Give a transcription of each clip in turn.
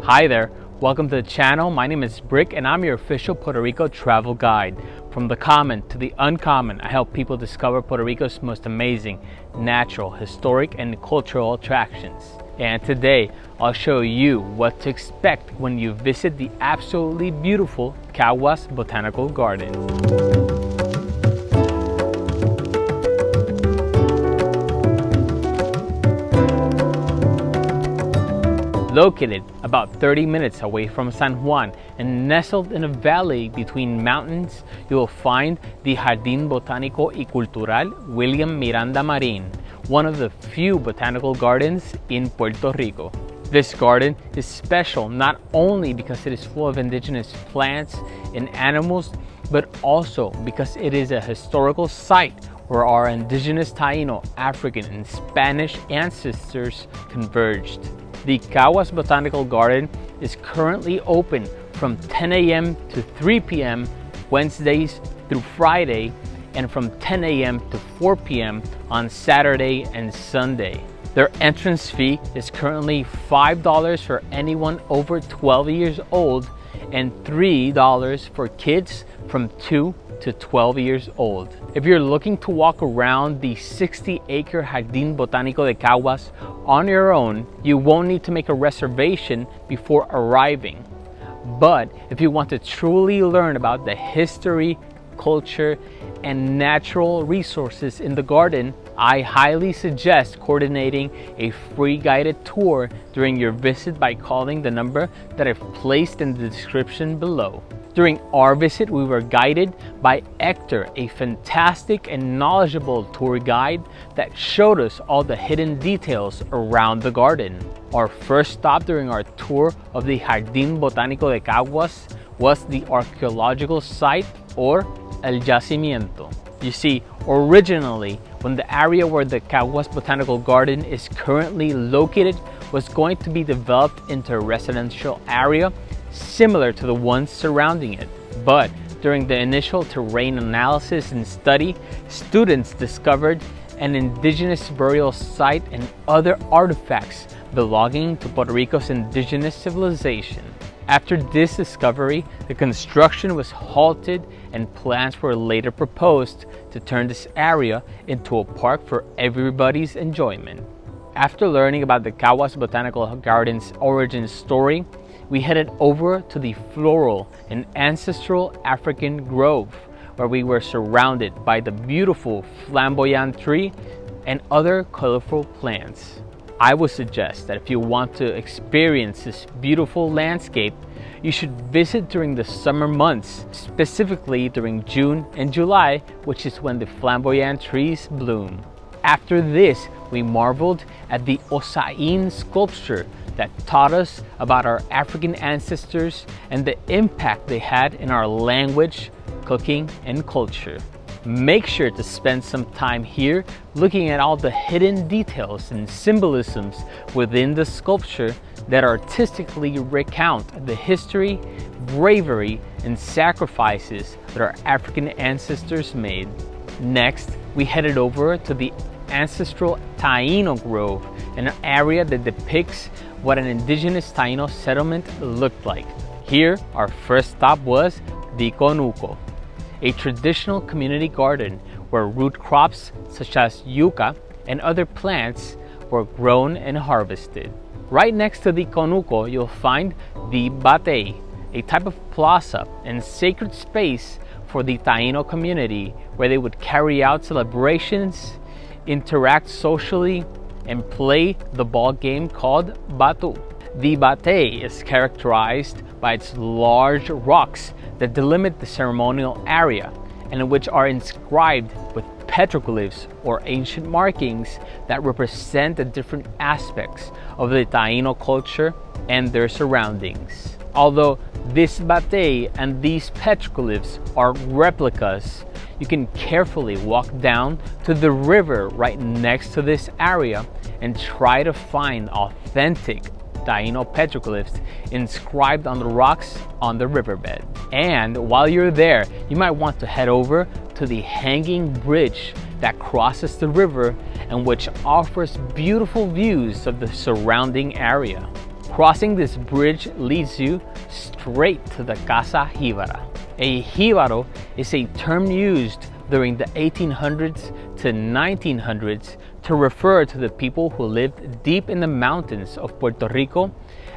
Hi there, welcome to the channel. My name is Brick and I'm your official Puerto Rico travel guide. From the common to the uncommon, I help people discover Puerto Rico's most amazing natural, historic, and cultural attractions. And today, I'll show you what to expect when you visit the absolutely beautiful Caguas Botanical Garden. Located about 30 minutes away from San Juan and nestled in a valley between mountains, you will find the Jardin Botanico y Cultural William Miranda Marín, one of the few botanical gardens in Puerto Rico. This garden is special not only because it is full of indigenous plants and animals, but also because it is a historical site where our indigenous Taíno, African, and Spanish ancestors converged. The Caguas Botanical Garden is currently open from 10 a.m. to 3 p.m. Wednesdays through Friday, and from 10 a.m. to 4 p.m. on Saturday and Sunday. Their entrance fee is currently $5 for anyone over 12 years old and $3 for kids from 2 to 12 years old. If you're looking to walk around the 60-acre Jardin Botanico de Caguas on your own, you won't need to make a reservation before arriving. But if you want to truly learn about the history, culture, and natural resources in the garden, I highly suggest coordinating a free guided tour during your visit by calling the number that I've placed in the description below. During our visit, we were guided by Hector, a fantastic and knowledgeable tour guide that showed us all the hidden details around the garden. Our first stop during our tour of the Jardin Botanico de Caguas was the archaeological site, or El Yacimiento. You see, originally, when the area where the Caguas Botanical Garden is currently located was going to be developed into a residential area similar to the ones surrounding it. But during the initial terrain analysis and study, students discovered an indigenous burial site and other artifacts belonging to Puerto Rico's indigenous civilization. After this discovery, the construction was halted and plans were later proposed to turn this area into a park for everybody's enjoyment. After learning about the Caguas Botanical Garden's origin story, we headed over to the floral and ancestral African grove, where we were surrounded by the beautiful flamboyant tree and other colorful plants. I would suggest that if you want to experience this beautiful landscape, you should visit during the summer months, specifically during June and July, which is when the flamboyant trees bloom. After this, we marveled at the Osain sculpture that taught us about our African ancestors and the impact they had in our language, cooking, and culture. Make sure to spend some time here looking at all the hidden details and symbolisms within the sculpture that artistically recount the history, bravery, and sacrifices that our African ancestors made. Next, we headed over to the ancestral Taíno Grove, an area that depicts what an indigenous Taíno settlement looked like. Here, our first stop was the Conuco, a traditional community garden where root crops such as yuca and other plants were grown and harvested. Right next to the Conuco, you'll find the Batey, a type of plaza and sacred space for the Taíno community where they would carry out celebrations, interact socially, and play the ball game called Batu. The Batey is characterized by its large rocks that delimit the ceremonial area and in which are inscribed with petroglyphs or ancient markings that represent the different aspects of the Taíno culture and their surroundings. Although this Batey and these petroglyphs are replicas, you can carefully walk down to the river right next to this area and try to find authentic Taíno petroglyphs inscribed on the rocks on the riverbed. And while you're there, you might want to head over to the hanging bridge that crosses the river and which offers beautiful views of the surrounding area. Crossing this bridge leads you straight to the Casa Jíbara. A jíbaro is a term used during the 1800s to 1900s to refer to the people who lived deep in the mountains of Puerto Rico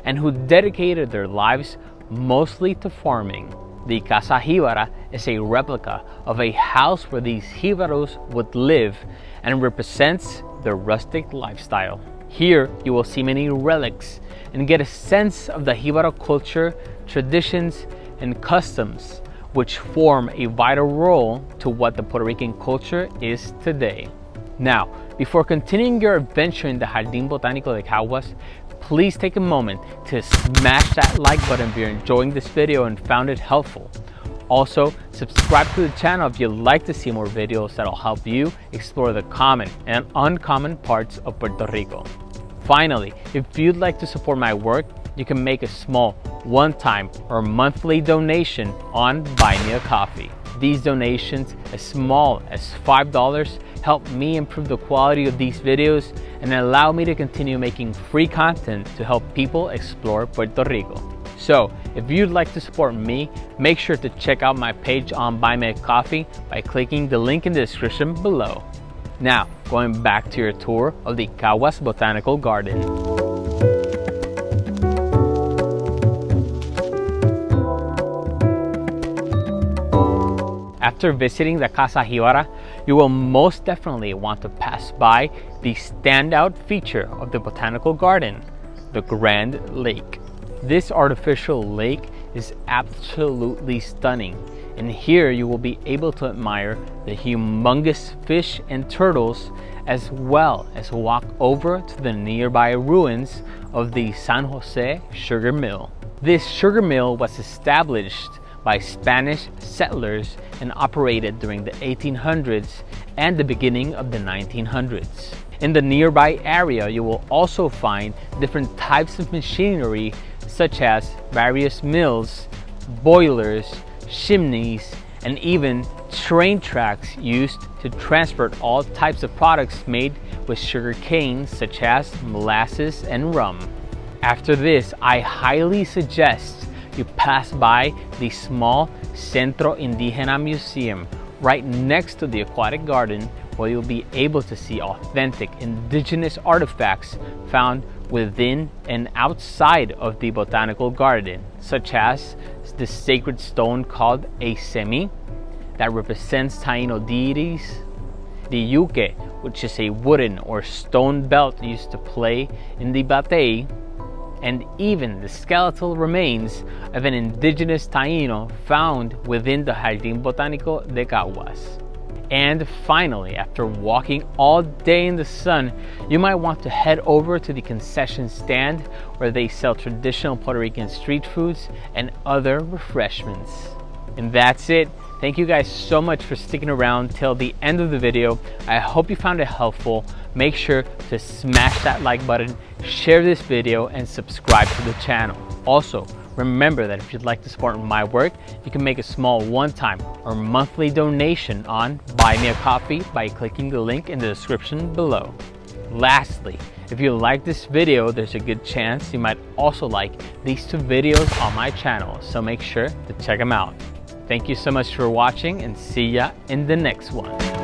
and who dedicated their lives mostly to farming. The Casa Jíbara is a replica of a house where these jíbaros would live and represents their rustic lifestyle. Here you will see many relics and get a sense of the jíbaro culture, traditions, and customs which form a vital role to what the Puerto Rican culture is today. Now, before continuing your adventure in the Jardin Botanico de Caguas, please take a moment to smash that like button if you're enjoying this video and found it helpful. Also, subscribe to the channel if you'd like to see more videos that'll help you explore the common and uncommon parts of Puerto Rico. Finally, if you'd like to support my work, you can make a small one-time or monthly donation on Buy Me a Coffee. These donations, as small as $5, help me improve the quality of these videos and allow me to continue making free content to help people explore Puerto Rico. So, if you'd like to support me, make sure to check out my page on Buy Me a Coffee by clicking the link in the description below. Now, going back to your tour of the Caguas Botanical Garden. After visiting the Casa Jíbara, you will most definitely want to pass by the standout feature of the botanical garden, the Grand Lake. This artificial lake is absolutely stunning, and here you will be able to admire the humongous fish and turtles, as well as walk over to the nearby ruins of the San Jose sugar mill. This sugar mill was established by Spanish settlers and operated during the 1800s and the beginning of the 1900s. In the nearby area, you will also find different types of machinery such as various mills, boilers, chimneys, and even train tracks used to transport all types of products made with sugar cane such as molasses and rum. After this, I highly suggest you pass by the small Centro Indígena Museum right next to the aquatic garden, where you'll be able to see authentic indigenous artifacts found within and outside of the botanical garden, such as the sacred stone called a semi that represents Taíno deities, the yuke, which is a wooden or stone belt used to play in the batey, and even the skeletal remains of an indigenous Taíno found within the Jardin Botanico de Caguas. And finally, after walking all day in the sun, you might want to head over to the concession stand where they sell traditional Puerto Rican street foods and other refreshments. And that's it. Thank you guys so much for sticking around till the end of the video. I hope you found it helpful. Make sure to smash that like button, share this video, and subscribe to the channel. Also, remember that if you'd like to support my work, you can make a small one-time or monthly donation on Buy Me a Coffee by clicking the link in the description below. Lastly, if you like this video, there's a good chance you might also like these two videos on my channel, so make sure to check them out. Thank you so much for watching, and see ya in the next one.